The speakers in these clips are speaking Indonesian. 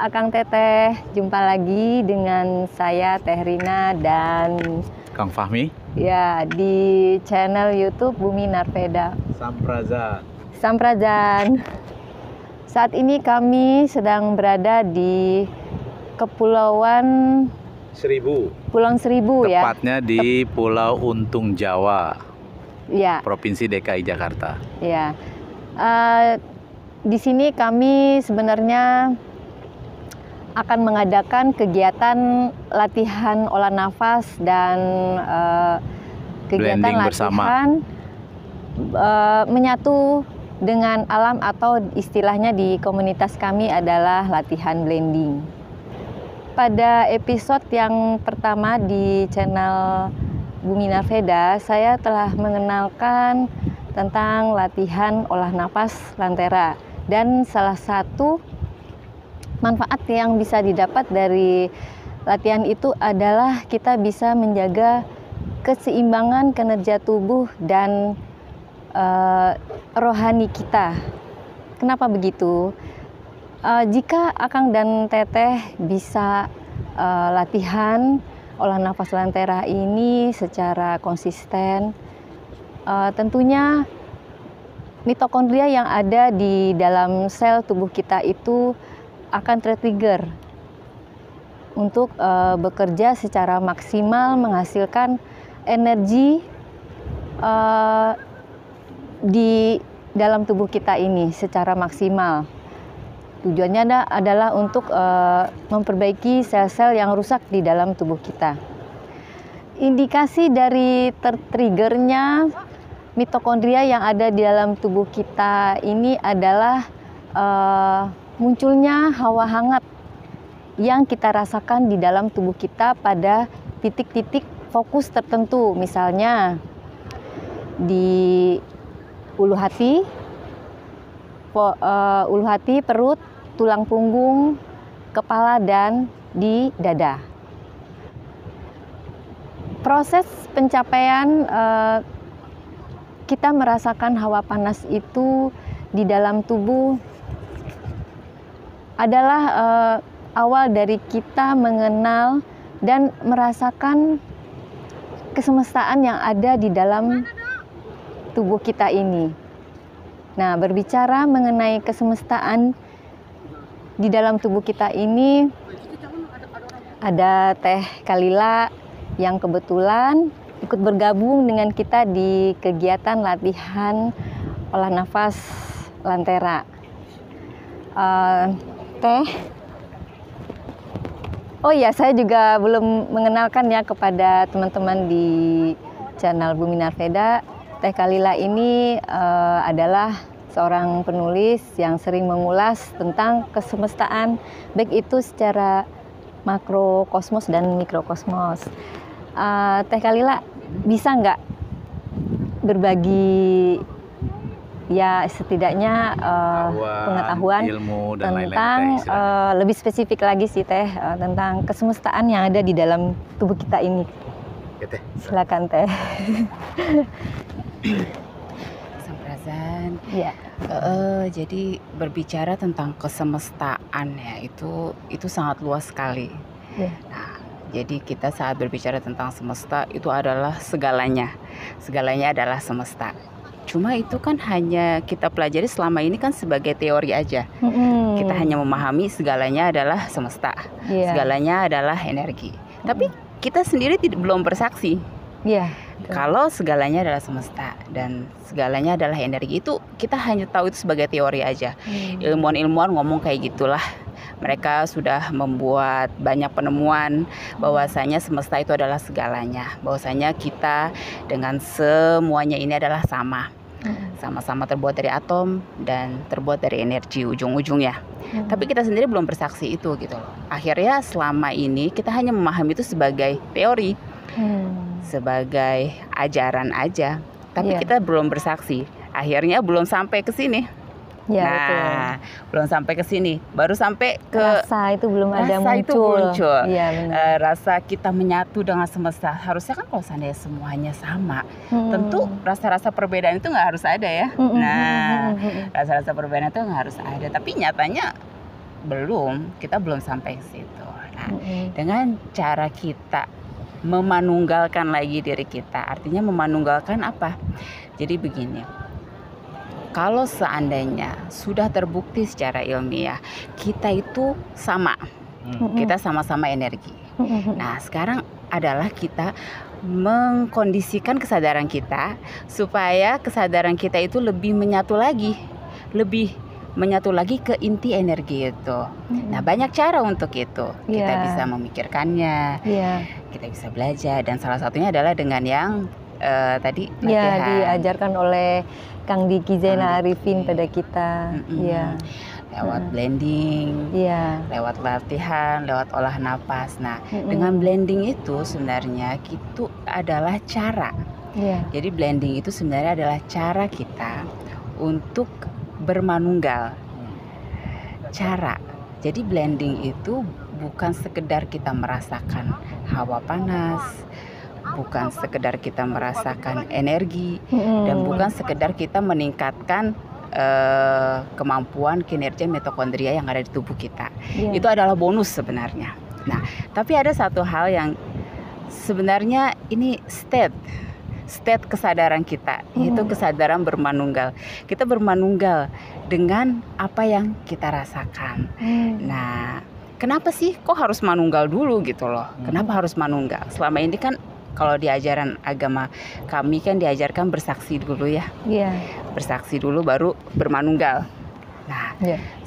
Akang Teteh, jumpa lagi dengan saya Teh Rina dan Kang Fahmi. Ya, di channel YouTube Bumi Narveda. Samprazan. Saat ini kami sedang berada di Kepulauan Pulau Seribu ya. Tepatnya di Pulau Untung Jawa. Ya. Provinsi DKI Jakarta. Ya. Di sini kami sebenarnya akan mengadakan kegiatan latihan olah nafas dan kegiatan blending latihan menyatu dengan alam, atau istilahnya di komunitas kami adalah latihan blending. Pada episode yang pertama di channel Bumi Narveda, saya telah mengenalkan tentang latihan olah nafas Lantera, dan salah satu manfaat yang bisa didapat dari latihan itu adalah kita bisa menjaga keseimbangan kinerja tubuh dan rohani kita. Kenapa begitu? Jika Akang dan Teteh bisa latihan olah nafas Lantera ini secara konsisten, tentunya mitokondria yang ada di dalam sel tubuh kita itu akan tertrigger untuk bekerja secara maksimal, menghasilkan energi di dalam tubuh kita ini secara maksimal. Tujuannya adalah untuk memperbaiki sel-sel yang rusak di dalam tubuh kita. Indikasi dari tertriggernya mitokondria yang ada di dalam tubuh kita ini adalah munculnya hawa hangat yang kita rasakan di dalam tubuh kita pada titik-titik fokus tertentu, misalnya di ulu hati, perut, tulang punggung, kepala, dan di dada. Proses pencapaian kita merasakan hawa panas itu di dalam tubuh adalah awal dari kita mengenal dan merasakan kesemestaan yang ada di dalam tubuh kita ini. Nah, berbicara mengenai kesemestaan di dalam tubuh kita ini, ada Teh Kalila yang kebetulan ikut bergabung dengan kita di kegiatan latihan olah nafas Lantera. Teh, oh ya, saya juga belum mengenalkan ya kepada teman-teman di channel Bumi Narveda. Teh Kalila ini adalah seorang penulis yang sering mengulas tentang kesemestaan, baik itu secara makrokosmos dan mikrokosmos. Teh Kalila bisa nggak berbagi ya setidaknya pengetahuan ilmu dan tentang lebih spesifik lagi sih Teh, tentang kesemestaan yang ada di dalam tubuh kita ini. Ya, Teh. Silakan Teh. Samprazan. Ya. Jadi berbicara tentang kesemestaan ya, itu sangat luas sekali. Ya. Nah, jadi kita saat berbicara tentang semesta itu adalah segalanya. Segalanya adalah semesta. Cuma itu kan hanya kita pelajari selama ini kan sebagai teori aja. Kita hanya memahami segalanya adalah semesta. Yeah. Segalanya adalah energi. Tapi kita sendiri belum bersaksi. Iya. Kalau segalanya adalah semesta dan segalanya adalah energi, itu kita hanya tahu itu sebagai teori aja. Ilmuwan-ilmuwan ngomong kayak gitulah. Mereka sudah membuat banyak penemuan bahwasanya semesta itu adalah segalanya. Bahwasanya kita dengan semuanya ini adalah sama. Sama-sama terbuat dari atom dan terbuat dari energi ujung-ujungnya. Tapi kita sendiri belum bersaksi itu gitu loh. Akhirnya selama ini kita hanya memahami itu sebagai teori. Sebagai ajaran aja, tapi kita belum bersaksi. Akhirnya belum sampai ke sini. Ya, nah, betul. Belum sampai ke sini, baru sampai ke rasa itu belum ada muncul. Itu muncul. Iya, benar. Rasa kita menyatu dengan semesta. Harusnya kan kalau seandainya semuanya sama, tentu rasa-rasa perbedaan itu nggak harus ada ya. Nah, rasa-rasa perbedaan itu nggak harus ada. Tapi nyatanya kita belum sampai ke situ. Nah, dengan cara kita memanunggalkan lagi diri kita, artinya memanunggalkan apa? Jadi begini, kalau seandainya sudah terbukti secara ilmiah kita itu sama, kita sama-sama energi. Nah, sekarang adalah kita mengkondisikan kesadaran kita supaya kesadaran kita itu lebih menyatu lagi ke inti energi itu. Nah, banyak cara untuk itu. Kita bisa memikirkannya, kita bisa belajar, dan salah satunya adalah dengan yang tadi latihan. Diajarkan oleh Kang Diki Zainal Arifin pada kita. Lewat blending, lewat latihan, lewat olah napas. Nah, dengan blending itu sebenarnya itu adalah cara. Jadi blending itu sebenarnya adalah cara kita untuk bermanunggal. Cara. Jadi blending itu bukan sekedar kita merasakan hawa panas, bukan sekedar kita merasakan energi, dan bukan sekedar kita meningkatkan kemampuan kinerja mitokondria yang ada di tubuh kita. Itu adalah bonus sebenarnya. Nah, tapi ada satu hal yang sebenarnya ini state kesadaran kita, yaitu kesadaran bermanunggal. Kita bermanunggal dengan apa yang kita rasakan. Nah, kenapa sih kok harus manunggal dulu gitu loh? Kenapa harus manunggal? Selama ini kan kalau di ajaran agama kami kan diajarkan bersaksi dulu ya. Bersaksi dulu baru bermanunggal. Nah,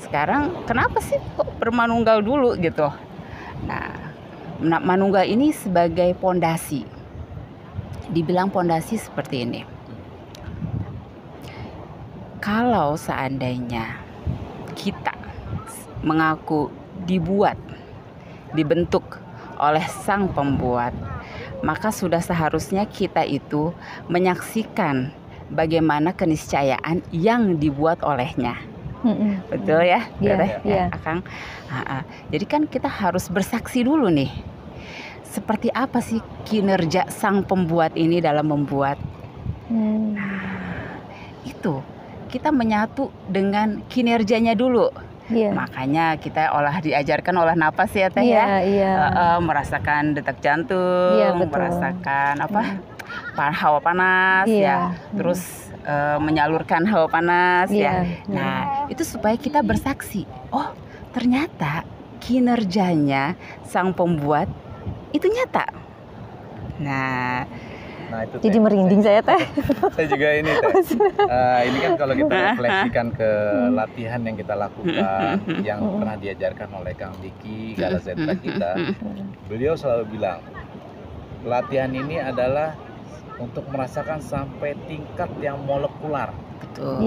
sekarang kenapa sih kok bermanunggal dulu gitu? Nah, manunggal ini sebagai pondasi. Dibilang pondasi seperti ini. Kalau seandainya kita mengaku dibentuk oleh sang pembuat, maka sudah seharusnya kita itu menyaksikan bagaimana keniscayaan yang dibuat olehnya. Betul ya? Akang. Jadi kan kita harus bersaksi dulu nih. Seperti apa sih kinerja sang pembuat ini dalam membuat? Itu kita menyatu dengan kinerjanya dulu. Makanya kita diajarkan olah napas ya Teh merasakan detak jantung, merasakan hawa panas terus menyalurkan hawa panas Nah, itu supaya kita bersaksi. Oh, ternyata kinerjanya sang pembuat itu nyata. Nah itu jadi merinding saya Teh. Saya juga ini Teh. Ini kan kalau kita refleksikan ke latihan yang kita lakukan, yang pernah diajarkan oleh Kang Diki, Gala Zentra kita, beliau selalu bilang latihan ini adalah untuk merasakan sampai tingkat yang molekular. Betul.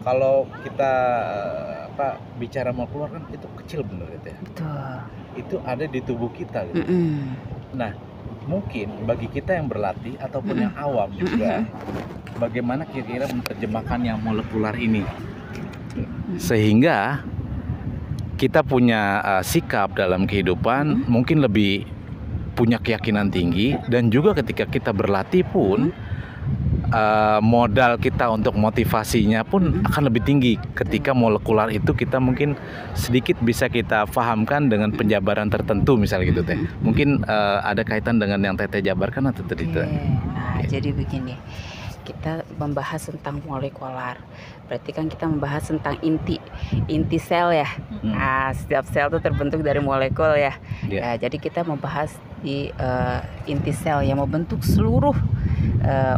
Kalau kita bicara molekular kan itu kecil bener gitu ya. Betul. Itu ada di tubuh kita gitu. Nah, mungkin bagi kita yang berlatih ataupun yang awam juga, bagaimana kira-kira menerjemahkan yang molekular ini sehingga kita punya sikap dalam kehidupan mungkin lebih punya keyakinan tinggi, dan juga ketika kita berlatih pun modal kita untuk motivasinya pun akan lebih tinggi. Ketika molekular itu kita mungkin sedikit bisa kita pahamkan dengan penjabaran tertentu misalnya gitu Teh. Mungkin ada kaitan dengan yang Teteh jabarkan atau tidak? Nah, jadi begini, kita membahas tentang molekular. Berarti kan kita membahas tentang inti sel ya. Nah, setiap sel itu terbentuk dari molekul ya. Nah, jadi kita membahas di inti sel yang membentuk seluruh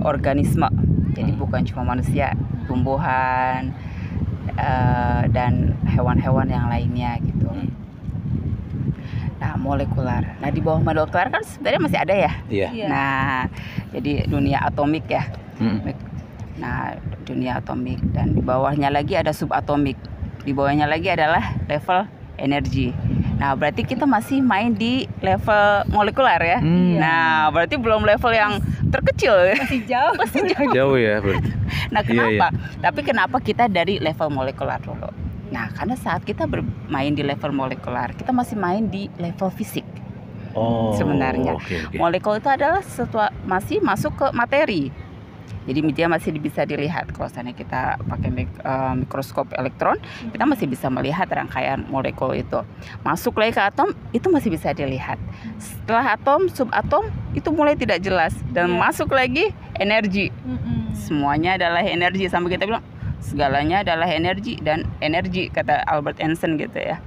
organisme. Jadi bukan cuma manusia, tumbuhan dan hewan-hewan yang lainnya gitu. Nah, molekular. Nah, di bawah molekular kan sebenarnya masih ada ya. Nah, jadi dunia atomik ya. Nah, dunia atomik, dan di bawahnya lagi ada subatomik. Di bawahnya lagi adalah level energi. Nah, berarti kita masih main di level molekular ya. Nah, berarti belum level yang terkecil. Masih jauh. Jauh ya berarti. Nah, kenapa? Tapi kenapa kita dari level molekular dulu? Nah, karena saat kita bermain di level molekular, kita masih main di level fisik. Sebenarnya. Molekul itu adalah masih masuk ke materi. Jadi dia masih bisa dilihat. Kalau misalnya kita pakai mikroskop elektron, kita masih bisa melihat rangkaian molekul itu. Masuk lagi ke atom, itu masih bisa dilihat. Setelah atom, subatom, itu mulai tidak jelas. Dan masuk lagi energi. Semuanya adalah energi. Sampai kita bilang, segalanya adalah energi dan energi, kata Albert Einstein gitu ya.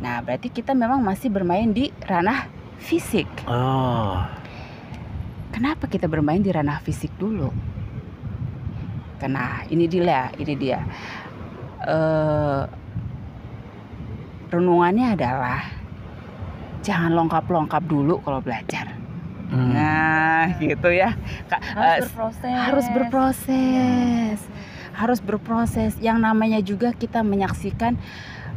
Nah, berarti kita memang masih bermain di ranah fisik. Kenapa kita bermain di ranah fisik dulu? Karena ini dia. Renungannya adalah jangan longkap-longkap dulu kalau belajar. Nah, gitu ya. Harus berproses. Yang namanya juga kita menyaksikan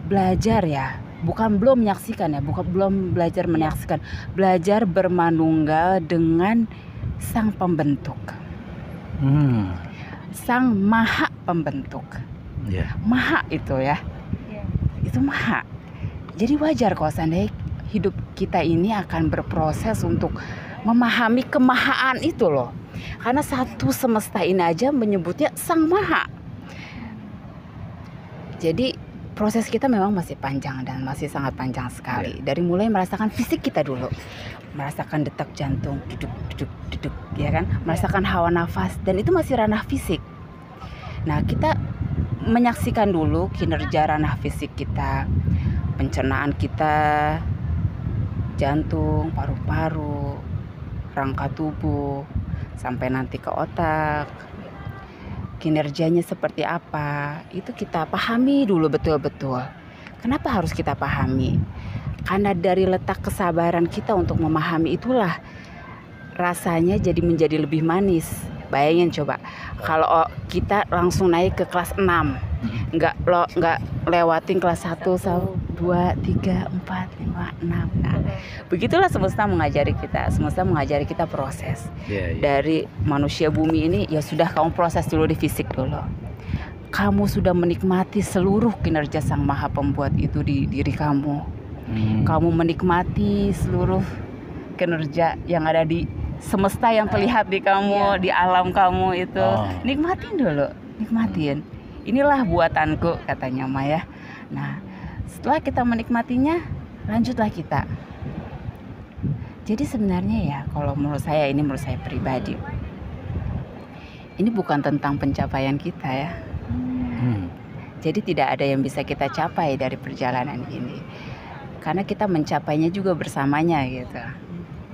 belajar ya. Belum menyaksikan ya, belum belajar menyaksikan. Belajar bermanunggal dengan sang pembentuk. Sang maha pembentuk. Maha itu ya. Itu maha. Jadi wajar kalau seandainya hidup kita ini akan berproses untuk memahami kemahaan itu loh. Karena satu semesta ini aja menyebutnya sang maha. Jadi proses kita memang masih panjang dan masih sangat panjang sekali. Dari mulai merasakan fisik kita dulu. Merasakan detak jantung, duduk, ya kan? Merasakan hawa nafas, dan itu masih ranah fisik. Nah, kita menyaksikan dulu kinerja ranah fisik kita, pencernaan kita, jantung, paru-paru, rangka tubuh, sampai nanti ke otak. Kinerjanya seperti apa, itu kita pahami dulu betul-betul. Kenapa harus kita pahami? Karena dari letak kesabaran kita untuk memahami itulah rasanya menjadi lebih manis. Bayangin coba, kalau kita langsung naik ke kelas 6, nggak lewatin kelas 1, 2, 3, 4, 5, 6. Nah, begitulah semesta mengajari kita. Semesta mengajari kita proses. Dari manusia bumi ini, ya sudah kamu proses dulu di fisik dulu. Kamu sudah menikmati seluruh kinerja Sang Maha Pembuat itu di diri kamu. Kamu menikmati seluruh kinerja yang ada di semesta yang terlihat di kamu, di alam kamu itu. Nikmatin dulu, nikmatin. Inilah buatanku, katanya Maya. Nah, setelah kita menikmatinya, lanjutlah kita. Jadi sebenarnya ya, kalau menurut saya pribadi, ini bukan tentang pencapaian kita ya. Jadi tidak ada yang bisa kita capai dari perjalanan ini. Karena kita mencapainya juga bersamanya gitu.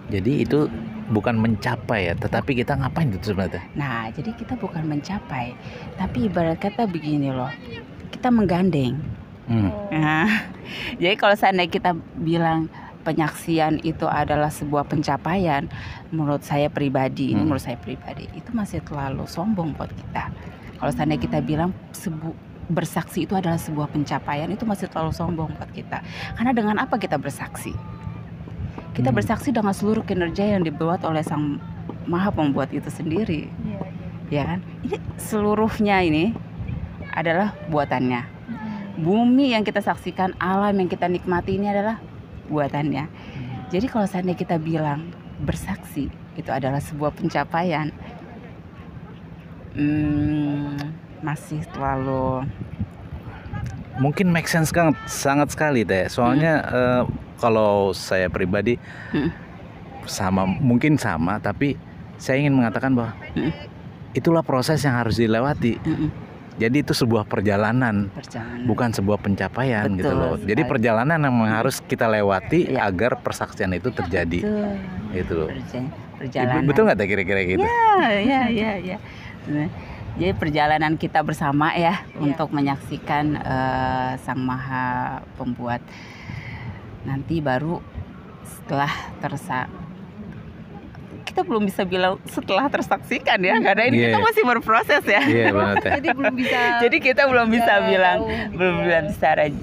Jadi itu bukan mencapai ya, tetapi kita ngapain itu sebenarnya? Nah, jadi kita bukan mencapai, tapi ibarat kata begini loh, kita menggandeng. Nah, jadi kalau seandainya kita bilang penyaksian itu adalah sebuah pencapaian, menurut saya pribadi, itu masih terlalu sombong buat kita. Kalau seandainya kita bilang bersaksi itu adalah sebuah pencapaian, itu masih terlalu sombong buat kita. Karena dengan apa kita bersaksi? Kita bersaksi dengan seluruh kinerja yang dibuat oleh Sang Maha Pembuat itu sendiri. Ya kan? Ini seluruhnya ini adalah buatannya. Bumi yang kita saksikan, alam yang kita nikmati ini adalah buatannya. Jadi kalau seandainya kita bilang bersaksi itu adalah sebuah pencapaian, masih terlalu mungkin make sense kan sangat sekali deh. Soalnya kalau saya pribadi mungkin sama, tapi saya ingin mengatakan bahwa itulah proses yang harus dilewati. Jadi itu sebuah perjalanan. Bukan sebuah pencapaian. Betul, gitu loh. Jadi perjalanan yang harus kita lewati agar persaksian itu terjadi. Gitu loh. Perjalanan. Betul nggak kira-kira gitu? Ya. Jadi perjalanan kita bersama ya untuk menyaksikan Sang Maha Pembuat. Nanti baru setelah kita belum bisa bilang setelah tersaksikan ya, karena ini kita masih berproses ya. Jadi belum bisa. Jadi kita belum bisa bilang,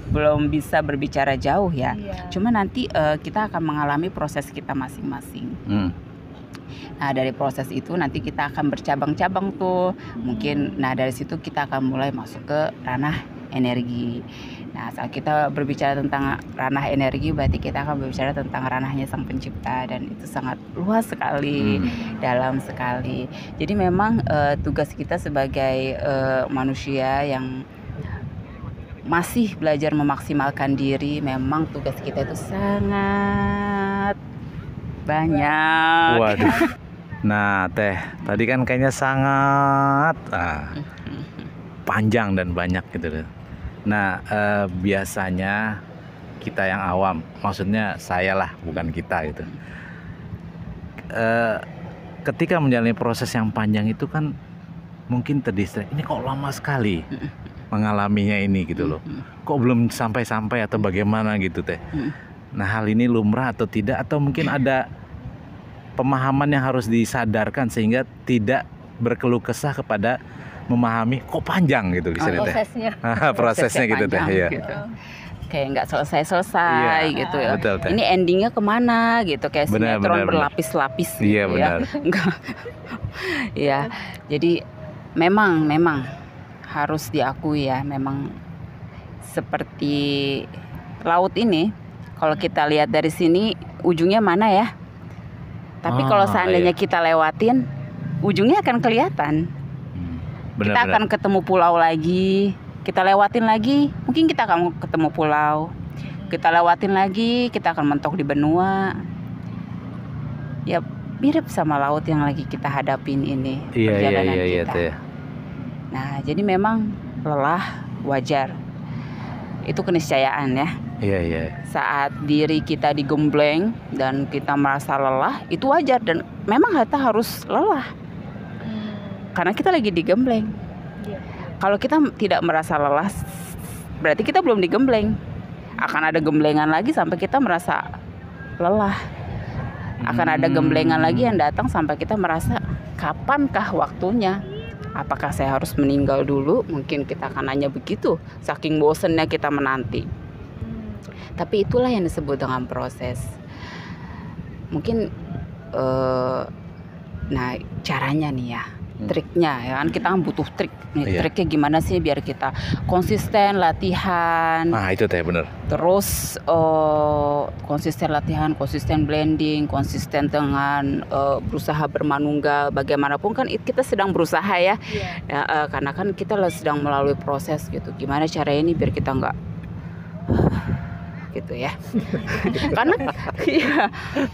belum bisa berbicara jauh ya. Cuma nanti kita akan mengalami proses kita masing-masing. Nah, dari proses itu nanti kita akan bercabang-cabang tuh. Mungkin dari situ kita akan mulai masuk ke ranah energi. Nah, saat kita berbicara tentang ranah energi, berarti kita akan berbicara tentang ranahnya Sang Pencipta, dan itu sangat luas sekali, dalam sekali. Jadi memang tugas kita sebagai manusia yang masih belajar memaksimalkan diri, memang tugas kita itu sangat banyak. Waduh. Nah, Teh, tadi kan kayaknya sangat panjang dan banyak gitu. Nah, biasanya kita yang awam, maksudnya saya lah, bukan kita gitu. Ketika menjalani proses yang panjang itu kan mungkin terdistract. Ini kok lama sekali mengalaminya ini gitu loh. Kok belum sampai-sampai atau bagaimana gitu, Teh. Nah, hal ini lumrah atau tidak, atau mungkin ada pemahaman yang harus disadarkan sehingga tidak berkeluh kesah kepada memahami kok panjang gitu di sini, Teh. Prosesnya gitu, Teh. Iya. Gitu. Kayak nggak selesai gitu ya. Betul, Teh. Ini endingnya kemana gitu, kayak Benar, sinetron benar. berlapis-lapis Iya, gitu benar. ya. Enggak. Ya, jadi memang harus diakui ya, memang seperti laut ini, kalau kita lihat dari sini ujungnya mana ya. Tapi kalau seandainya kita lewatin, ujungnya akan kelihatan. Kita akan ketemu pulau lagi, kita lewatin lagi, mungkin kita akan ketemu pulau. Kita lewatin lagi, kita akan mentok di benua. Ya mirip sama laut yang lagi kita hadapin ini, perjalanan kita. Teh. Nah, jadi memang lelah wajar. Itu keniscayaan ya. Iya. Saat diri kita digembleng dan kita merasa lelah, itu wajar, dan memang kita harus lelah. Karena kita lagi digembleng. Kalau kita tidak merasa lelah, berarti kita belum digembleng. Akan ada gemblengan lagi sampai kita merasa lelah. Akan ada gemblengan lagi yang datang sampai kita merasa kapankah waktunya? Apakah saya harus meninggal dulu? Mungkin kita akan nanya begitu, saking bosennya kita menanti. Tapi itulah yang disebut dengan proses. Mungkin nah caranya nih ya, triknya ya kan, kita kan butuh trik nih. Triknya gimana sih biar kita konsisten latihan. Nah, itu, Teh, bener. Terus konsisten latihan, konsisten blending, konsisten dengan berusaha bermanunggal. Bagaimanapun kan kita sedang berusaha ya. Karena kan kita sedang melalui proses gitu. Gimana caranya ini biar kita nggak gitu ya. Karena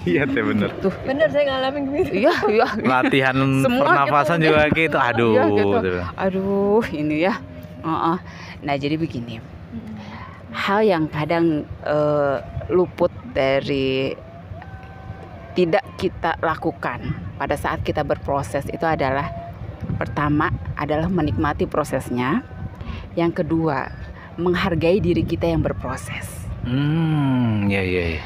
Iya, Teh, bener. tuh Bener, saya ngalamin gitu. iya Latihan pernafasan gitu. juga gitu. Aduh. Iya, gitu. Gitu. Aduh, ini ya. Nah, jadi begini. Hal yang kadang luput dari tidak kita lakukan pada saat kita berproses itu adalah, pertama adalah menikmati prosesnya. Yang kedua, menghargai diri kita yang berproses. Iya.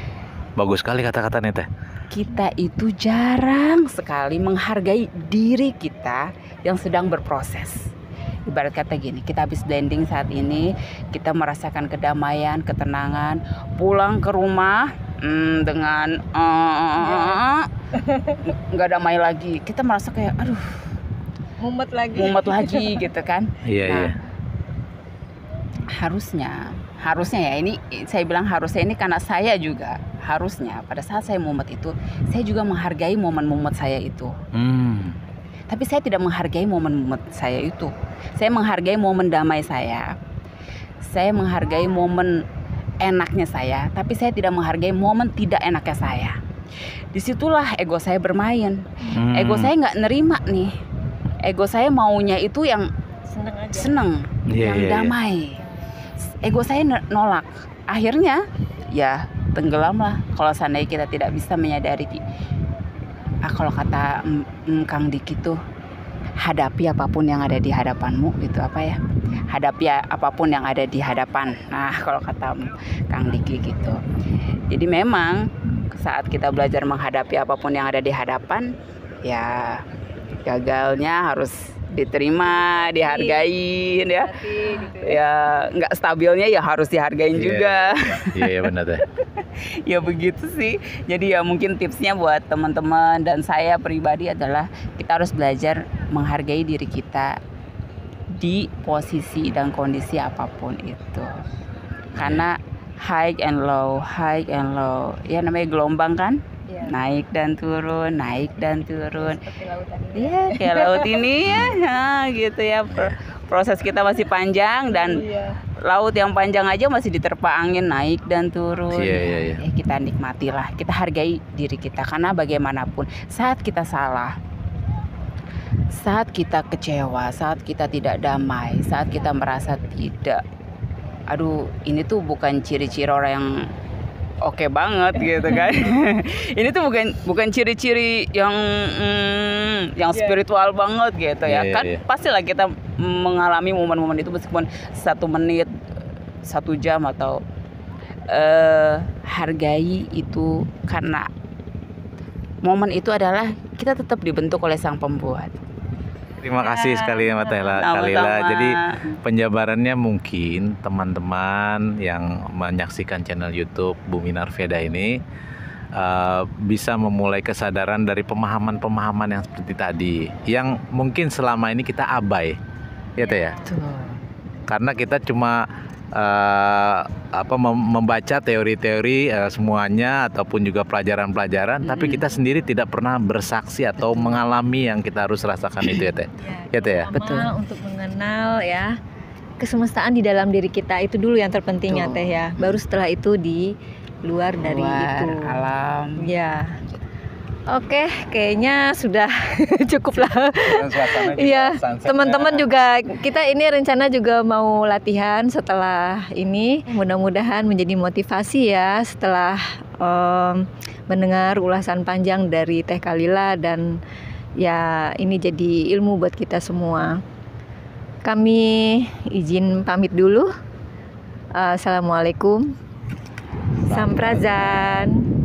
Bagus sekali kata-katanya, Teh. Kita itu jarang sekali menghargai diri kita yang sedang berproses. Ibarat kata gini, kita habis blending saat ini, kita merasakan kedamaian, ketenangan, pulang ke rumah dengan nggak damai lagi. Kita merasa kayak aduh, Mumet lagi gitu kan. Iya. Harusnya ya, ini saya bilang harusnya ini karena saya juga harusnya pada saat saya mumet itu, saya juga menghargai momen mumet saya itu. Tapi saya tidak menghargai momen mumet saya itu. Saya menghargai momen damai saya. Saya menghargai momen enaknya saya, tapi saya tidak menghargai momen tidak enaknya saya. Disitulah ego saya bermain. Ego saya nggak nerima nih. Ego saya maunya itu yang seneng, yang damai. Ego saya nolak. Akhirnya ya tenggelamlah. Kalau seandainya kita tidak bisa menyadari, kalau kata Kang Diki tuh, hadapi apapun yang ada di hadapanmu gitu, apa ya? Hadapi apapun yang ada di hadapan. Nah, kalau kata Kang Diki gitu. Jadi memang saat kita belajar menghadapi apapun yang ada di hadapan, ya gagalnya harus diterima, dihargain ya. Ya nggak stabilnya ya harus dihargain juga. Iya benar deh. Ya begitu sih. Jadi ya mungkin tipsnya buat teman-teman dan saya pribadi adalah kita harus belajar menghargai diri kita di posisi dan kondisi apapun itu. karena high and low, ya namanya gelombang kan, naik dan turun, Seperti lautan ini. Iya kayak laut ini ya, nah, gitu ya. Proses kita masih panjang dan laut yang panjang aja masih diterpa angin naik dan turun. Iya. Kita nikmatilah, kita hargai diri kita, karena bagaimanapun saat kita salah, saat kita kecewa, saat kita tidak damai, saat kita merasa tidak, aduh ini tuh bukan ciri-ciri orang yang oke banget gitu kan. Ini tuh bukan ciri-ciri yang spiritual banget gitu ya. Kan pastilah kita mengalami momen-momen itu, meskipun 1 menit, 1 jam, atau hargai itu, karena momen itu adalah kita tetap dibentuk oleh Sang Pembuat. Terima kasih sekali ya Mbak Kalila. Jadi penjabarannya mungkin teman-teman yang menyaksikan channel YouTube Bumi Narveda ini bisa memulai kesadaran dari pemahaman-pemahaman yang seperti tadi, yang mungkin selama ini kita abai, ya Teh ya. Karena kita cuma membaca teori-teori semuanya ataupun juga pelajaran-pelajaran, tapi kita sendiri tidak pernah bersaksi atau mengalami yang kita harus rasakan itu ya Teh. Ya Teh ya. Betul. Untuk mengenal ya kesemestaan di dalam diri kita, itu dulu yang terpenting ya Teh ya. Baru setelah itu di luar dari itu alam. Ya. Oke, kayaknya sudah cukup lah. Iya, teman-teman juga, kita ini rencana juga mau latihan setelah ini. Mudah-mudahan menjadi motivasi ya setelah mendengar ulasan panjang dari Teh Kalila, dan ya ini jadi ilmu buat kita semua. Kami izin pamit dulu. Assalamualaikum. Samprazan.